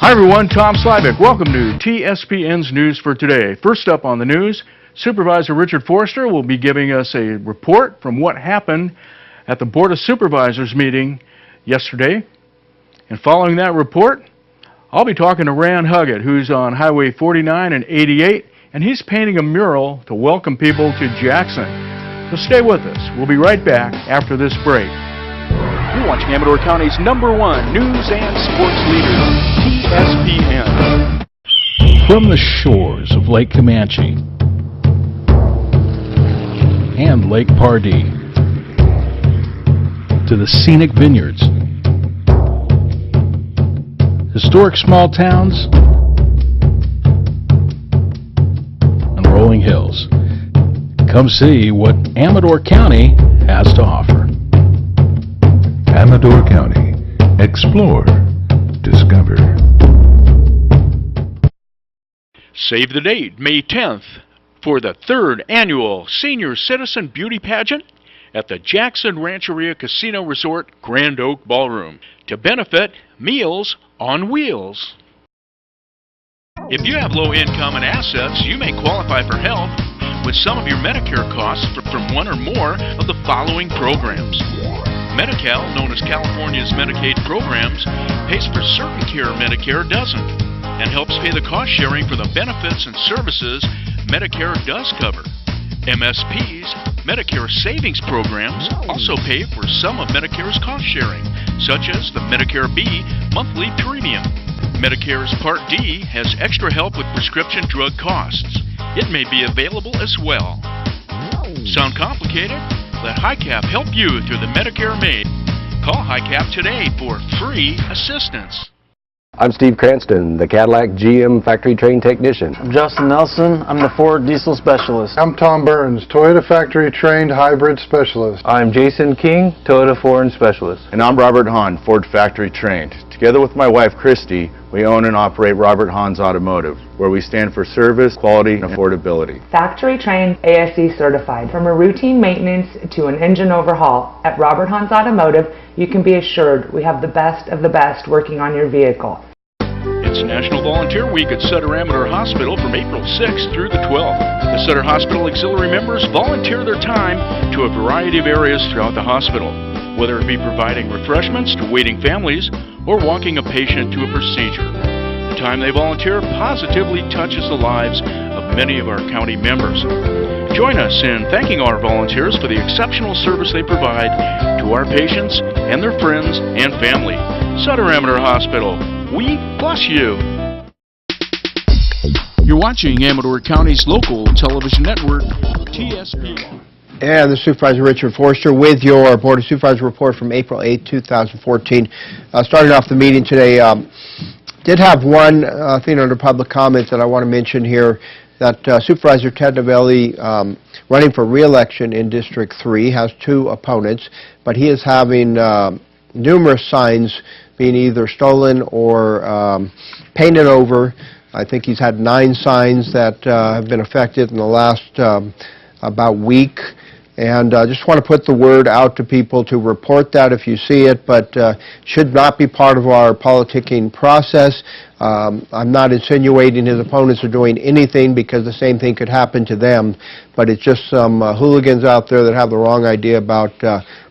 Hi everyone, Tom Slivick. Welcome to TSPN's News for Today. First up on the news, Supervisor Richard Forrester will be giving us a report from what happened at the Board of Supervisors meeting yesterday. And following that report, I'll be talking to Rand Hugget, who's on Highway 49 and 88, and he's painting a mural to welcome people to Jackson. So stay with us. We'll be right back after this break. You're watching Amador County's #1 news and sports leader, TSPN. From the shores of Lake Comanche and Lake Pardee to the scenic vineyards, historic small towns, and rolling hills, come see what Amador County has to offer. Amador County. Explore. Discover. Save the date, May 10th, for the 3rd Annual Senior Citizen Beauty Pageant at the Jackson Rancheria Casino Resort Grand Oak Ballroom to benefit Meals on Wheels. If you have low income and assets, you may qualify for help with some of your Medicare costs from one or more of the following programs. Medi-Cal, known as California's Medicaid programs, pays for certain care Medicare doesn't, and helps pay the cost sharing for the benefits and services Medicare does cover. MSPs, Medicare savings programs, also pay for some of Medicare's cost sharing, such as the Medicare B monthly premium. Medicare's Part D has extra help with prescription drug costs. It may be available as well. Sound complicated? Let HICAP help you through the Medicare MAID. Call HICAP today for free assistance. I'm Steve Cranston, the Cadillac GM factory trained technician. I'm Justin Nelson. I'm the Ford diesel specialist. I'm Tom Burns, Toyota factory trained hybrid specialist. I'm Jason King, Toyota Ford specialist. And I'm Robert Hahn, Ford factory trained. Together with my wife Christy, we own and operate Robert Hahn's Automotive, where we stand for service, quality, and affordability. Factory trained, ASE certified. From a routine maintenance to an engine overhaul, at Robert Hahn's Automotive, you can be assured we have the best of the best working on your vehicle. It's National Volunteer Week at Sutter Amador Hospital from April 6th through the 12th. The Sutter Hospital Auxiliary members volunteer their time to a variety of areas throughout the hospital, whether it be providing refreshments to waiting families or walking a patient to a procedure. The time they volunteer positively touches the lives of many of our county members. Join us in thanking our volunteers for the exceptional service they provide to our patients and their friends and family. Sutter Amador Hospital, we plus you. You're watching Amador County's local television network, TSPN. And the Supervisor Richard Forrester with your Board of Supervisors report from April 8, 2014. Starting off the meeting today, did have one thing under public comments that I want to mention here, that Supervisor Ted Novelli, running for re-election in District 3, has 2 opponents, but he is having numerous signs being either stolen or painted over. I think he's had 9 signs that have been affected in the last about week. And I just want to put the word out to people to report that if you see it, but should not be part of our politicking process. I'm not insinuating his opponents are doing anything, because the same thing could happen to them, but it's just some hooligans out there that have the wrong idea about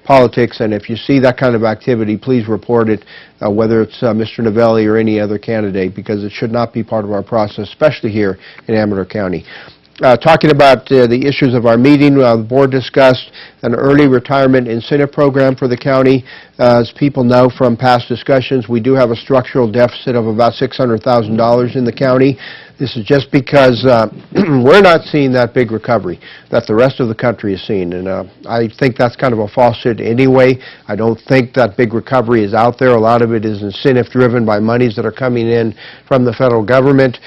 politics, and if you see that kind of activity, please report it, whether it's Mr. Novelli or any other candidate, because it should not be part of our process, especially here in Amador County. Talking about the issues of our meeting, the board discussed an early retirement incentive program for the county. As people know from past discussions, we do have a structural deficit of about $600,000 in the county. This is just because we're not seeing that big recovery that the rest of the country is seeing, and I think that's kind of a falsehood anyway. I don't think that big recovery is out there. A lot of it is incentive driven by monies that are coming in from the federal government.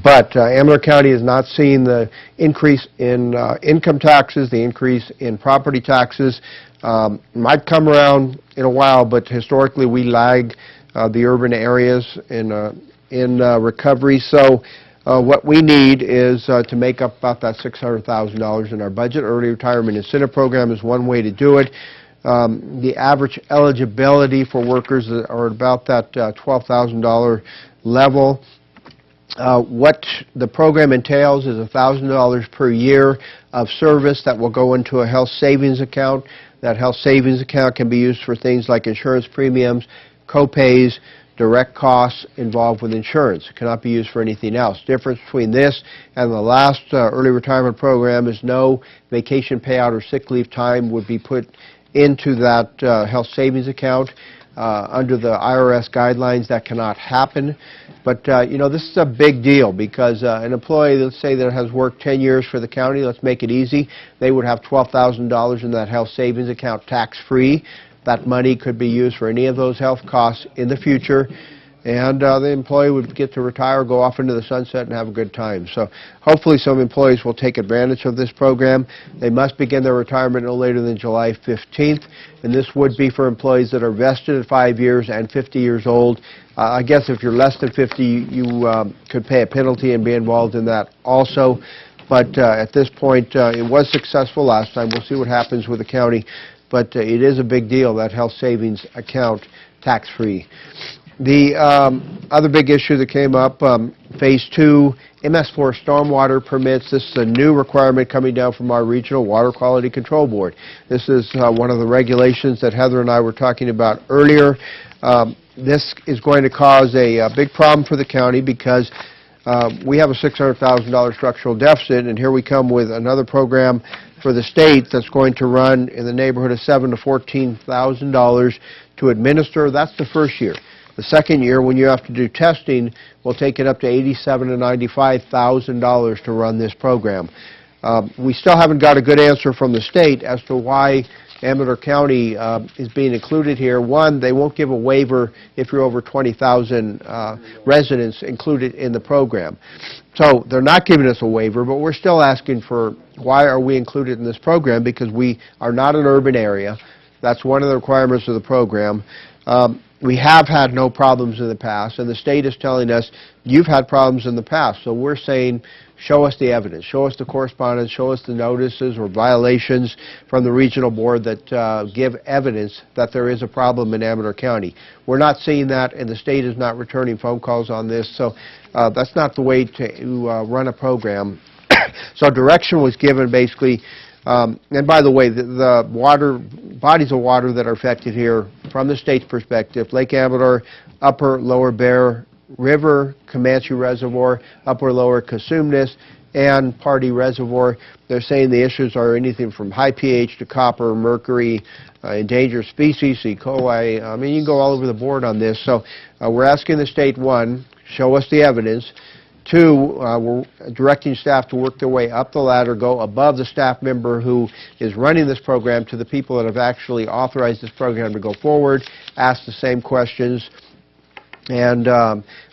But Amador County is not seeing the increase in income taxes, the increase in property taxes. Might come around in a while, but historically we lag the urban areas in recovery. So what we need is to make up about that $600,000 in our budget. Early retirement incentive program is one way to do it. The average eligibility for workers are about that $12,000 level. What the program entails is $1,000 per year of service that will go into a health savings account. That health savings account can be used for things like insurance premiums, co-pays, direct costs involved with insurance. It cannot be used for anything else. The difference between this and the last early retirement program is no vacation payout or sick leave time would be put into that health savings account. Under the IRS guidelines, that cannot happen. But, you know, this is a big deal because an employee, let's say, that has worked 10 years for the county, let's make it easy, they would have $12,000 in that health savings account tax-free. That money could be used for any of those health costs in the future, and the employee would get to retire, go off into the sunset, and have a good time. So hopefully some employees will take advantage of this program. They must begin their retirement no later than July 15th, and this would be for employees that are vested at 5 years and 50 years old. I guess if you're less than 50, you could pay a penalty and be involved in that also. But at this point, it was successful last time. We'll see what happens with the county. But it is a big deal, that health savings account, tax-free. The other big issue that came up, Phase 2, MS4 stormwater permits. This is a new requirement coming down from our Regional Water Quality Control Board. This is one of the regulations that Heather and I were talking about earlier. This is going to cause a big problem for the county because we have a $600,000 structural deficit, and here we come with another program for the state that's going to run in the neighborhood of $7,000 to $14,000 to administer. That's the first year. The second year, when you have to do testing, will take it up to $87,000 to $95,000 to run this program. We still haven't got a good answer from the state as to why Amador County is being included here. One, they won't give a waiver if you're over 20,000 residents included in the program. So they're not giving us a waiver, but we're still asking for why are we included in this program, because we are not an urban area. That's one of the requirements of the program. We have had no problems in the past, and the state is telling us, you've had problems in the past. So we're saying, show us the evidence, show us the correspondence, show us the notices or violations from the regional board that give evidence that there is a problem in Amador County. We're not seeing that, and the state is not returning phone calls on this, so that's not the way to run a program. So direction was given basically, and by the way, the water, bodies of water that are affected here from the state's perspective, Lake Amador, Upper, Lower Bear River, Comanche Reservoir, Upper Lower Cosumnes, and Pardee Reservoir. They're saying the issues are anything from high pH to copper, mercury, endangered species, E. coli. I mean, you can go all over the board on this. So we're asking the state, one, show us the evidence. Two, we're directing staff to work their way up the ladder, go above the staff member who is running this program to the people that have actually authorized this program to go forward, ask the same questions, and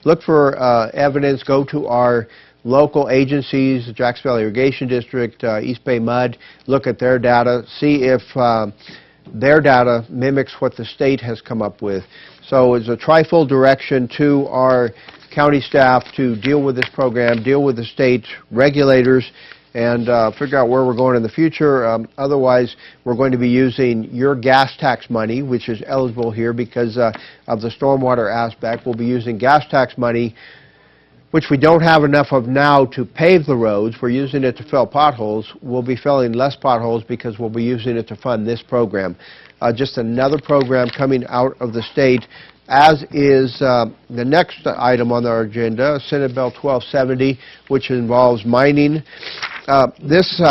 look for evidence. Go to our local agencies, Jackson Valley Irrigation District, East Bay Mud, look at their data, see if their data mimics what the state has come up with. So it's a trifold direction to our county staff to deal with this program, deal with the state regulators, and figure out where we're going in the future. Otherwise, we're going to be using your gas tax money, which is eligible here because of the stormwater aspect. We'll be using gas tax money, which we don't have enough of now to pave the roads. We're using it to fill potholes. We'll be filling less potholes because we'll be using it to fund this program. Just another program coming out of the state, as is the next item on our agenda, Senate Bill 1270, which involves mining. This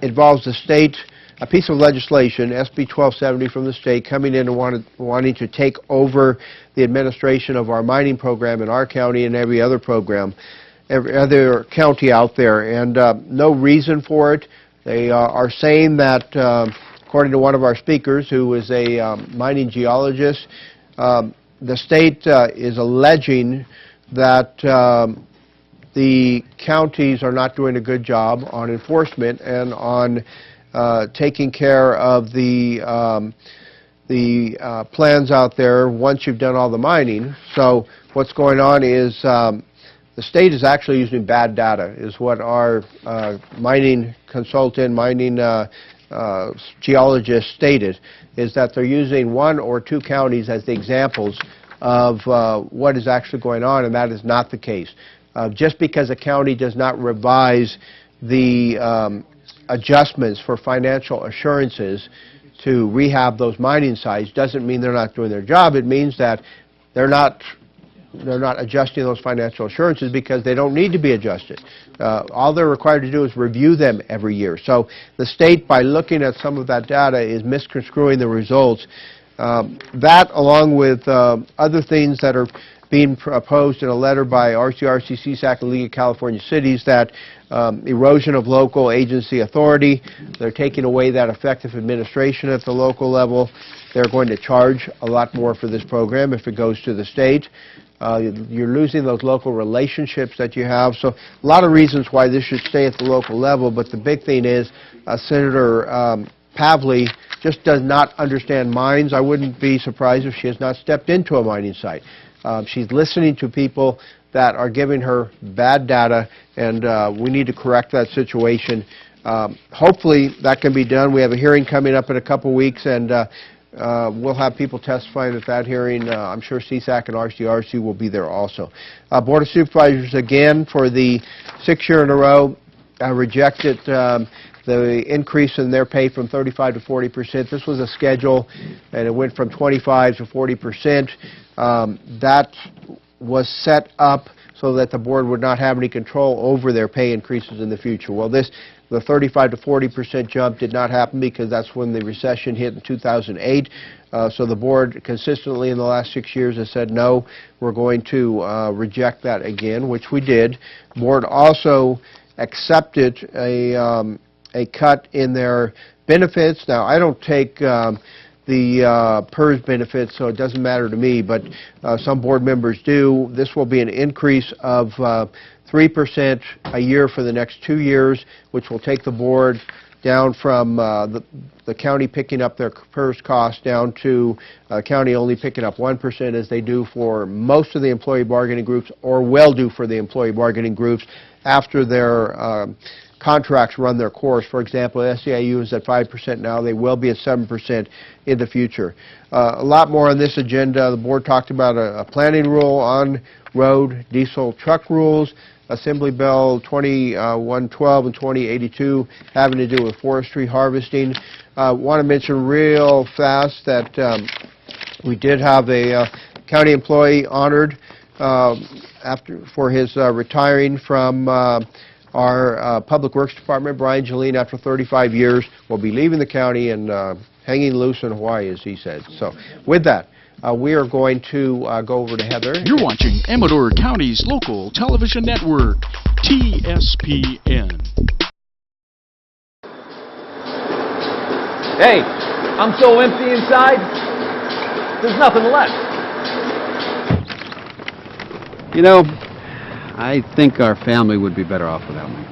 involves the state, a piece of legislation, SB 1270 from the state, coming in and wanting to take over the administration of our mining program in our county and every other program, every other county out there, and no reason for it. They are saying that, according to one of our speakers, who is a mining geologist, the state is alleging that the counties are not doing a good job on enforcement and on taking care of the plans out there once you've done all the mining. So what's going on is the state is actually using bad data, is what our mining consultant, mining geologists stated, is that they're using 1 or 2 counties as the examples of what is actually going on, and that is not the case. Just because a county does not revise the adjustments for financial assurances to rehab those mining sites doesn't mean they're not doing their job. It means that they're not adjusting those financial assurances because they don't need to be adjusted. All they're required to do is review them every year. So the state, by looking at some of that data, is misconstruing the results. That, along with other things that are being proposed in a letter by RCRC, CSAC, and League of California Cities, that erosion of local agency authority, they're taking away that effective administration at the local level. They're going to charge a lot more for this program if it goes to the state. You're losing those local relationships that you have. So a lot of reasons why this should stay at the local level, but the big thing is Senator Pavley just does not understand mines. I wouldn't be surprised if she has not stepped into a mining site. She's listening to people that are giving her bad data, and we need to correct that situation. Hopefully that can be done. We have a hearing coming up in a couple weeks, and we'll have people testifying at that hearing. I'm sure CSAC and RCRC will be there also. Board of Supervisors, again, for the 6th year in a row, rejected the increase in their pay from 35 to 40%. This was a schedule, and it went from 25 to 40%. That was set up so that the board would not have any control over their pay increases in the future. Well, the 35 to 40% jump did not happen because that's when the recession hit in 2008. So the board consistently in the last 6 years has said, no, we're going to reject that again, which we did. The board also accepted a cut in their benefits. Now, I don't take the PERS benefits, so it doesn't matter to me, but some board members do. This will be an increase of 3% a year for the next 2 years, which will take the board down from the county picking up their PERS costs down to county only picking up 1%, as they do for most of the employee bargaining groups, or will do for the employee bargaining groups after their contracts run their course. For example, SEIU is at 5% now. They will be at 7% in the future. A lot more on this agenda. The board talked about a planning rule on road diesel truck rules, Assembly Bill 2112 and 2082 having to do with forestry harvesting. I want to mention real fast that we did have a county employee honored for his retiring from our Public Works Department. Brian Jeline, after 35 years, will be leaving the county and hanging loose in Hawaii, as he said. So with that, we are going to go over to Heather. You're watching Amador County's local television network, TSPN. Hey, I'm so empty inside, there's nothing left. You know, I think our family would be better off without me.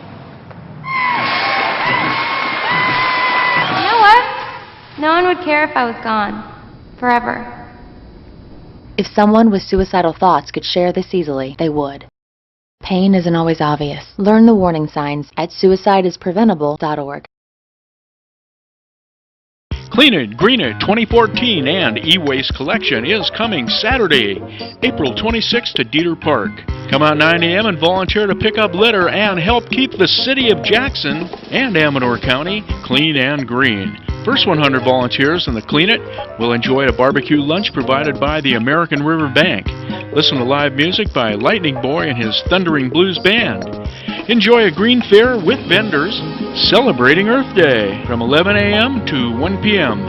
You know what? No one would care if I was gone. Forever. If someone with suicidal thoughts could share this easily, they would. Pain isn't always obvious. Learn the warning signs at suicideispreventable.org. Clean It, Green It 2014 and e-waste collection is coming Saturday, April 26th to Dieter Park. Come out 9 a.m. and volunteer to pick up litter and help keep the city of Jackson and Amador County clean and green. First 100 volunteers in the Clean It will enjoy a barbecue lunch provided by the American River Bank. Listen to live music by Lightning Boy and his Thundering Blues Band. Enjoy a green fair with vendors celebrating Earth Day from 11 a.m. to 1 p.m.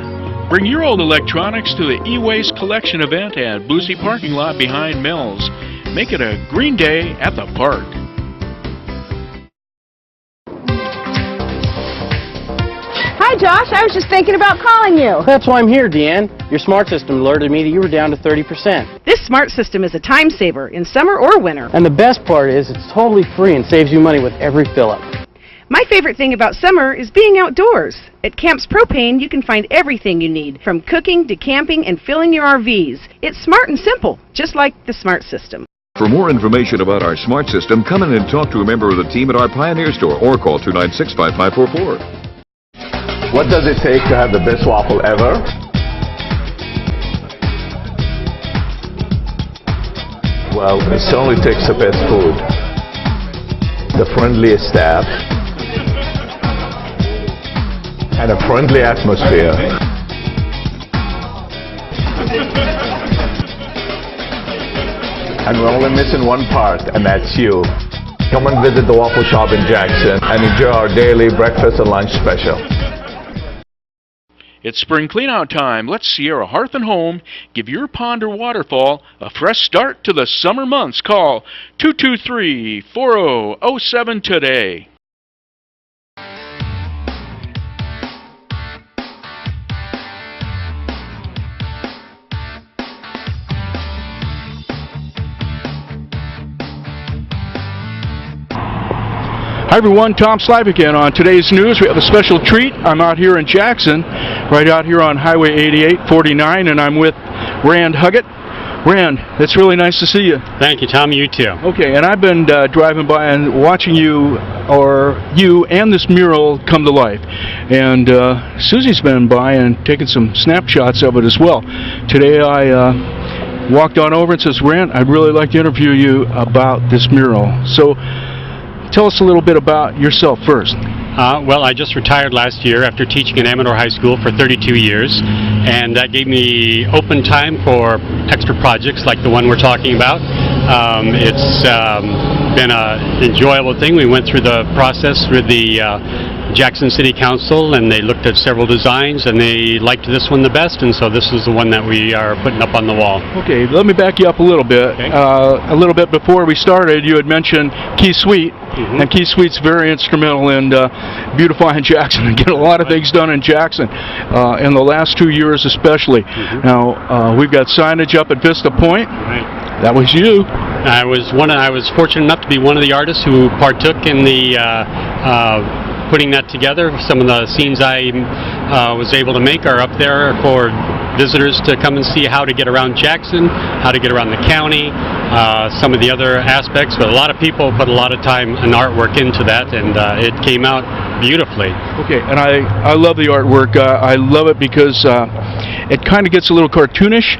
Bring your old electronics to the e-waste collection event at Boozy Parking Lot behind Mills. Make it a green day at the park. Hi, Josh. I was just thinking about calling you. That's why I'm here, Deanne. Your smart system alerted me that you were down to 30%. This smart system is a time saver in summer or winter. And the best part is it's totally free and saves you money with every fill-up. My favorite thing about summer is being outdoors. At Camps Propane, you can find everything you need, from cooking to camping and filling your RVs. It's smart and simple, just like the smart system. For more information about our smart system, come in and talk to a member of the team at our Pioneer store or call 296-5544. What does it take to have the best waffle ever? Well, it certainly takes the best food, the friendliest staff, and a friendly atmosphere. And we're only missing one part, and that's you. Come and visit the Waffle Shop in Jackson and enjoy our daily breakfast and lunch special. It's spring cleanout time. Let Sierra Hearth and Home give your pond or waterfall a fresh start to the summer months. Call 223-4007 today. Hi everyone, Tom Slivick, and on today's news we have a special treat. I'm out here in Jackson, right out here on Highway 8849, and I'm with Rand Hugget. Rand, it's really nice to see you. Thank you, Tom. You too. Okay, and I've been driving by and watching you and this mural come to life. And Susie's been by and taken some snapshots of it as well. Today I walked on over and says, Rand, I'd really like to interview you about this mural. So tell us a little bit about yourself first. Well, I just retired last year after teaching in Amador High School for 32 years, and that gave me open time for extra projects like the one we're talking about. It's been an enjoyable thing. We went through the process with the Jackson City Council, and they looked at several designs, and they liked this one the best, and so this is the one that we are putting up on the wall. Okay, let me back you up a little bit. Okay. A little bit before we started, you had mentioned Keith Sweet, and Keith Sweet's very instrumental in beautifying Jackson and getting a lot of things done in Jackson in the last 2 years especially. Now, we've got signage up at Vista Point. That was you. I was fortunate enough to be one of the artists who partook in the putting that together. Some of the scenes I was able to make are up there for visitors to come and see how to get around Jackson, how to get around the county, some of the other aspects. But a lot of people put a lot of time and artwork into that, and it came out beautifully. Okay, and I love the artwork. I love it because it kind of gets a little cartoonish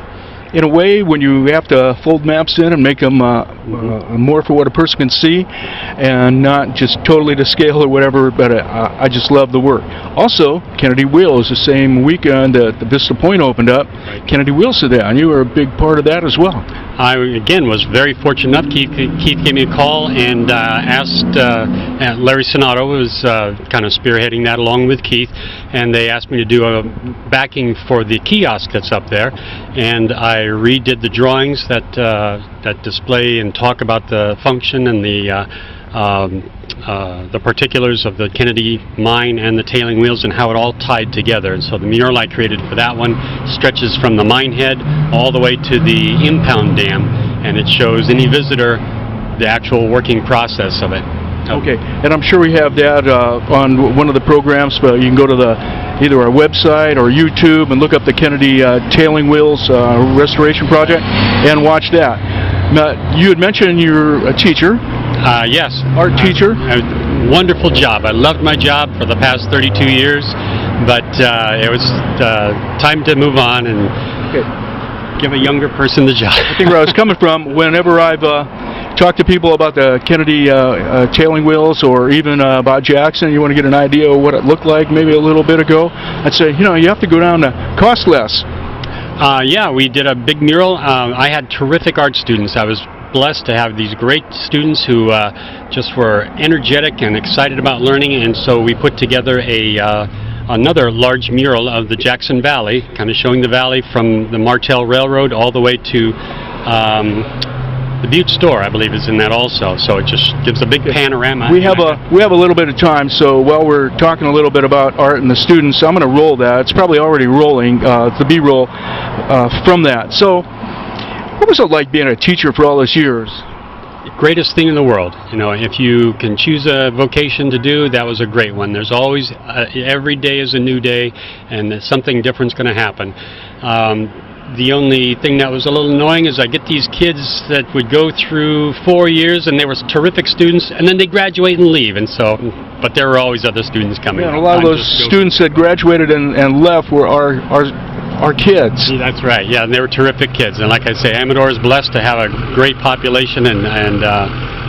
in a way when you have to fold maps in and make them more for what a person can see and not just totally to scale or whatever, but I just love the work. Also, Kennedy Wheels, the same weekend that the Vista Point opened up, Kennedy Wheels did that, and you were a big part of that as well. I, again, was very fortunate enough. Keith gave me a call and asked, Larry Sonato was kind of spearheading that along with Keith, and they asked me to do a backing for the kiosk that's up there, and I redid the drawings that display and talk about the function and the particulars of the Kennedy mine and the tailing wheels and how it all tied together. And so the mural I created for that one stretches from the mine head all the way to the impound dam, and it shows any visitor the actual working process of it. Okay, and I'm sure we have that on one of the programs, but you can go to either our website or YouTube and look up the Kennedy Tailing Wheels Restoration Project and watch that. Now, you had mentioned you're a teacher. Yes. Art teacher. Wonderful job. I loved my job for the past 32 years, but it was time to move on and give a younger person the job. I think where I was coming from, whenever I've talked to people about the Kennedy tailing wheels or even about Jackson, you want to get an idea of what it looked like maybe a little bit ago, I'd say, you know, you have to go down to cost less. Yeah, we did a big mural. I had terrific art students. I was blessed to have these great students who just were energetic and excited about learning, and so we put together another large mural of the Jackson Valley, kind of showing the valley from the Martel Railroad all the way to the Butte Store, I believe, is in that also. So it just gives a big panorama. We have a little bit of time, so while we're talking a little bit about art and the students, I'm going to roll that. It's probably already rolling, the B-roll from that. So what was it like being a teacher for all those years? Greatest thing in the world. You know, if you can choose a vocation to do, that was a great one. There's always, every day is a new day, and something different's going to happen. The only thing that was a little annoying is I get these kids that would go through 4 years and they were terrific students, and then they graduate and leave, and so, but there were always other students coming. Yeah, a lot of those students that graduated and left were our kids. Yeah, that's right, yeah, and they were terrific kids, and like I say, Amador is blessed to have a great population, and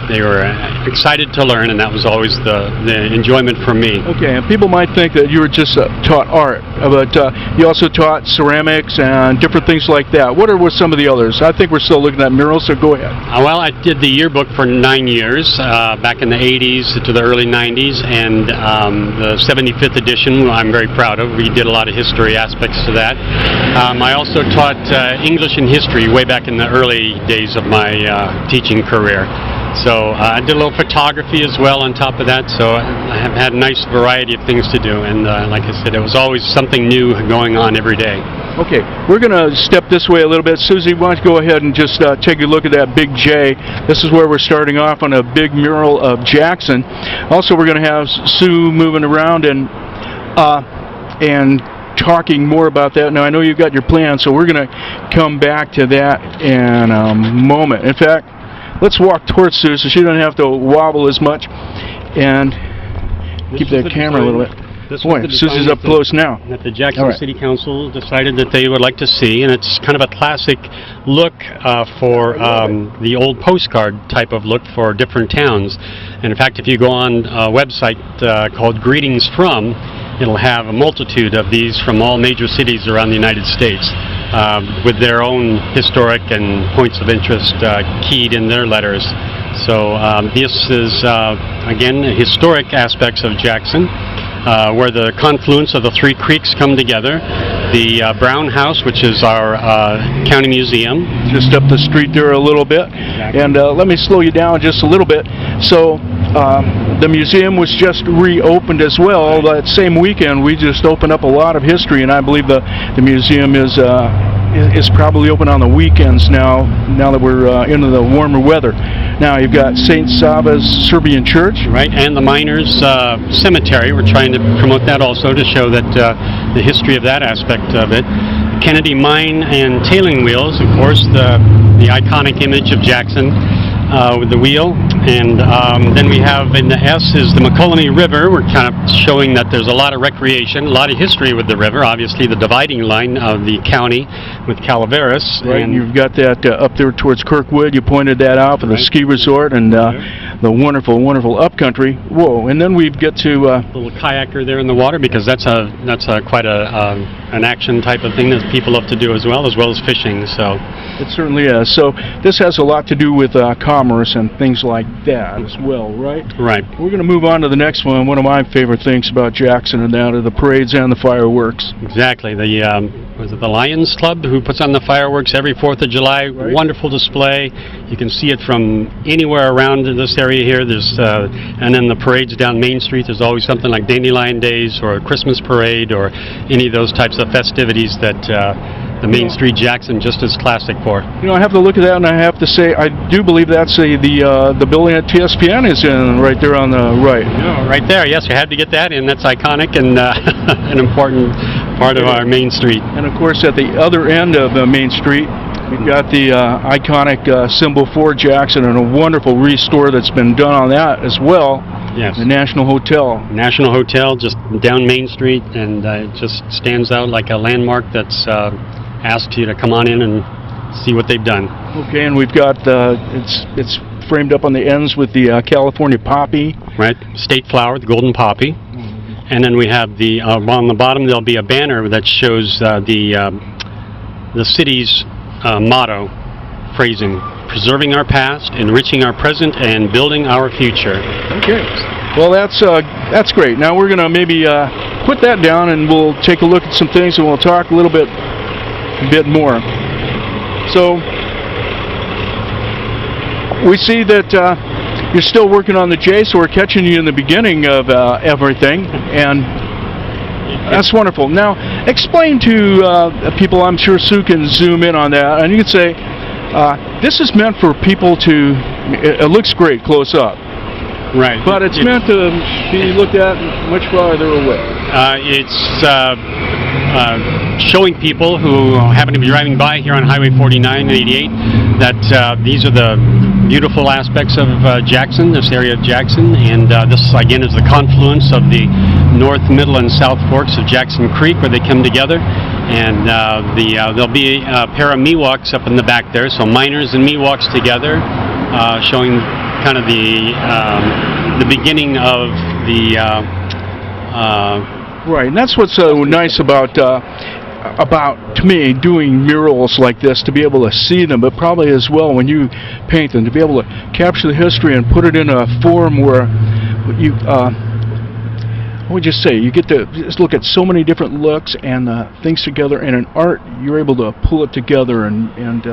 they were excited to learn, and that was always the enjoyment for me. Okay, and people might think that you were just taught art, but you also taught ceramics and different things like that. What were some of the others? I think we're still looking at murals, so go ahead. Well, I did the yearbook for 9 years, back in the 80s to the early 90s, and the 75th edition I'm very proud of. We did a lot of history aspects to that. I also taught English and history way back in the early days of my teaching career. So I did a little photography as well on top of that, so I have had a nice variety of things to do, and like I said, it was always something new going on every day. Okay, we're going to step this way a little bit. Susie, why don't you go ahead and just take a look at that big J. This is where we're starting off on a big mural of Jackson. Also, we're going to have Sue moving around and talking more about that. Now, I know you've got your plan, so we're going to come back to that in a moment. In fact, let's walk towards Sue so she doesn't have to wobble as much, and keep that camera a little bit. Boy, Susie's up close now. That the Jackson City Council decided that they would like to see, and it's kind of a classic look for the old postcard type of look for different towns. And in fact, if you go on a website called Greetings From, it'll have a multitude of these from all major cities around the United States, with their own historic and points of interest keyed in their letters. So this is, again, historic aspects of Jackson, where the confluence of the three creeks come together. The Brown House, which is our county museum. Just up the street there a little bit. Exactly. And let me slow you down just a little bit. So the museum was just reopened as well. That same weekend we just opened up a lot of history, and I believe the museum is probably open on the weekends now that we're into the warmer weather. Now you've got St. Sava's Serbian Church. Right, and the Miners Cemetery. We're trying to promote that also to show that the history of that aspect of it. Kennedy Mine and Tailing Wheels, of course, the iconic image of Jackson with the wheel. And then we have in the S is the McCullough River. We're kind of showing that there's a lot of recreation, a lot of history with the river. Obviously, the dividing line of the county with Calaveras. Right, and you've got that up there towards Kirkwood. You pointed that out for the ski resort and the wonderful, wonderful upcountry. Whoa! And then we get to a little kayaker there in the water, because that's quite an action type of thing that people love to do as well as fishing. So it certainly is. So this has a lot to do with commerce and things like that as well, right? Right. We're going to move on to the next one. One of my favorite things about Jackson and that are the parades and the fireworks. Exactly. Was it the Lions Club who puts on the fireworks every 4th of July? Right. Wonderful display. You can see it from anywhere around this area here. There's and then the parades down Main Street. There's always something like Dandelion Days or a Christmas parade or any of those types of festivities that the Main Street Jackson just is classic for. You know, I have to look at that, and I have to say I do believe that's the building that TSPN is in right there on the right. Yeah, right there. Yes, we had to get that in. That's iconic and an important part of our Main Street. And of course, at the other end of Main Street, we've got the iconic symbol for Jackson, and a wonderful restore that's been done on that as well. Yes. The National Hotel. National Hotel, just down Main Street, and it just stands out like a landmark that's asked you to come on in and see what they've done. Okay, and we've got it's framed up on the ends with the California poppy. Right, state flower, the golden poppy. And then we have the on the bottom there'll be a banner that shows the city's motto, phrasing: preserving our past, enriching our present, and building our future. Okay. Well, that's great. Now we're going to maybe put that down, and we'll take a look at some things, and we'll talk a little bit more. So we see that you're still working on the J, so we're catching you in the beginning of everything, and that's wonderful. Now, explain to people, I'm sure Sue can zoom in on that, and you can say, this is meant for people to, it looks great close up. Right. But it's meant to be looked at much farther away. It's showing people who happen to be driving by here on Highway 49 and 88 that these are the beautiful aspects of Jackson, this area of Jackson, and this again is the confluence of the north, middle, and south forks of Jackson Creek where they come together. And there'll be a pair of Miwoks up in the back there, so miners and Miwoks together, showing kind of the beginning of the right, and that's what's so nice about to me doing murals like this, to be able to see them, but probably as well when you paint them, to be able to capture the history and put it in a form where you what would you say, you get to just look at so many different looks and things together, and in art you're able to pull it together and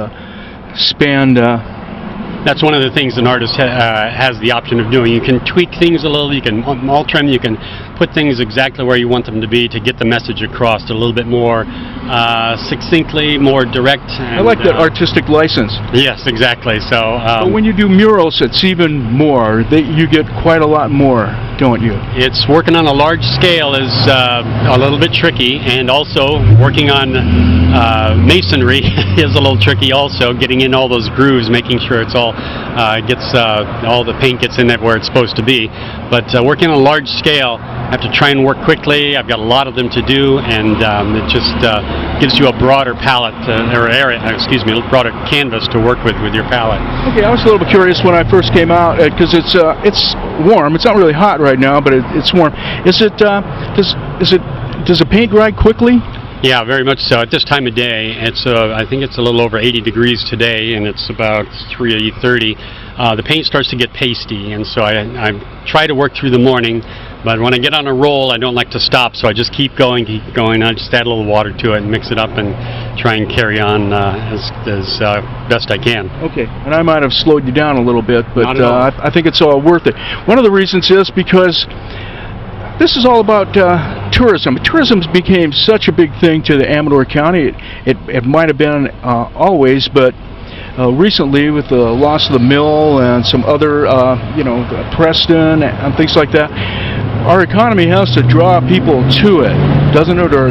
span. That's one of the things an artist has the option of doing. You can tweak things a little, you can alter them, you can put things exactly where you want them to be to get the message across a little bit more succinctly, more direct. And, I like that artistic license. Yes, exactly. So, but when you do murals, it's even more. You get quite a lot more, don't you? It's working on a large scale is a little bit tricky, and also working on masonry is a little tricky also, getting in all those grooves, making sure it's all all the paint gets in it where it's supposed to be. But working on a large scale, I have to try and work quickly. I've got a lot of them to do, and it just gives you a broader palette, or area, excuse me, a broader canvas to work with your palette. Okay, I was a little bit curious when I first came out, because it's warm. It's not really hot right now, but it's warm. Is it does the paint dry quickly? Yeah, very much so. At this time of day, it's I think it's a little over 80 degrees today, and it's about 3:30. The paint starts to get pasty, and so I try to work through the morning, but when I get on a roll, I don't like to stop, so I just keep going. I just add a little water to it and mix it up and try and carry on as best I can. Okay, and I might have slowed you down a little bit, but I think it's all worth it. One of the reasons is because this is all about tourism. Tourism became such a big thing to the Amador County. It might have been always, but recently with the loss of the mill and some other, Preston and things like that, our economy has to draw people to it, doesn't it? Or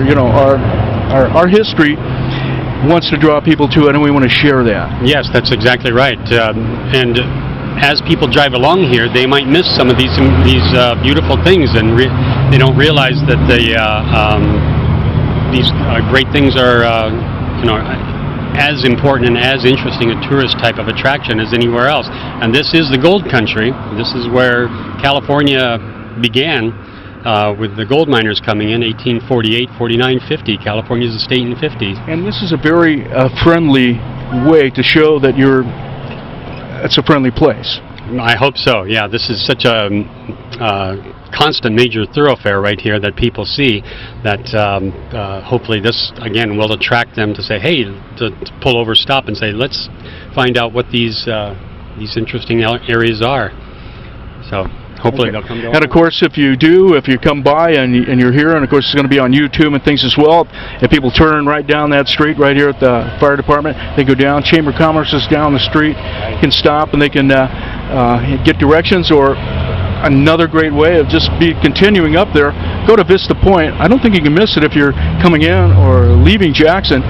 our history wants to draw people to it, and we want to share that. Yes, that's exactly right. And as people drive along here, they might miss some of these beautiful things, and they don't realize that these great things are, as important and as interesting a tourist type of attraction as anywhere else. And this is the gold country. This is where California began with the gold miners coming in 1848, 49, 50. California's a state in the 50s. And this is a very friendly way to show that it's a friendly place. I hope so, yeah. This is such a constant major thoroughfare right here that people see that hopefully this, again, will attract them to say, hey, to pull over, stop, and say, let's find out what these interesting areas are. So hopefully they'll come to. And of course, if you come by and you're here, and of course it's going to be on YouTube and things as well, if people turn right down that street right here at the fire department, they go down, Chamber of Commerce is down the street, can stop and they can get directions. Or another great way of just continuing up there, go to Vista Point. I don't think you can miss it if you're coming in or leaving Jackson.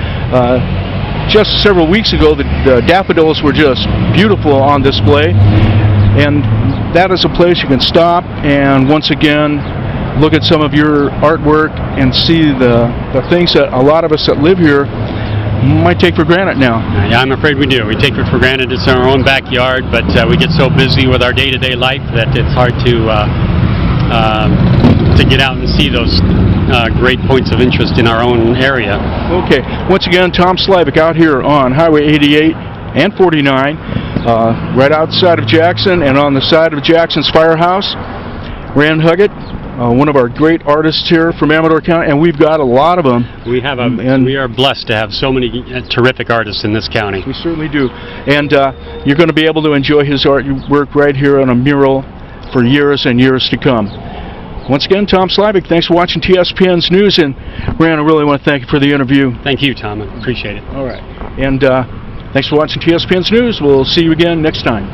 Just several weeks ago, the daffodils were just beautiful on display, and that is a place you can stop and once again look at some of your artwork and see the things that a lot of us that live here might take for granted now. Yeah, I'm afraid we do. We take it for granted. It's in our own backyard, but we get so busy with our day-to-day life that it's hard to get out and see those great points of interest in our own area. Okay, once again, Tom Slivick out here on Highway 88 and 49, right outside of Jackson and on the side of Jackson's firehouse. Rand Hugget, one of our great artists here from Amador County, and we've got a lot of them. We are blessed to have so many terrific artists in this county. We certainly do. And you're going to be able to enjoy his artwork right here on a mural for years and years to come. Once again, Tom Slivick, thanks for watching TSPN's News, and Rand, I really want to thank you for the interview. Thank you, Tom. I appreciate it. All right. And thanks for watching TSPN's News. We'll see you again next time.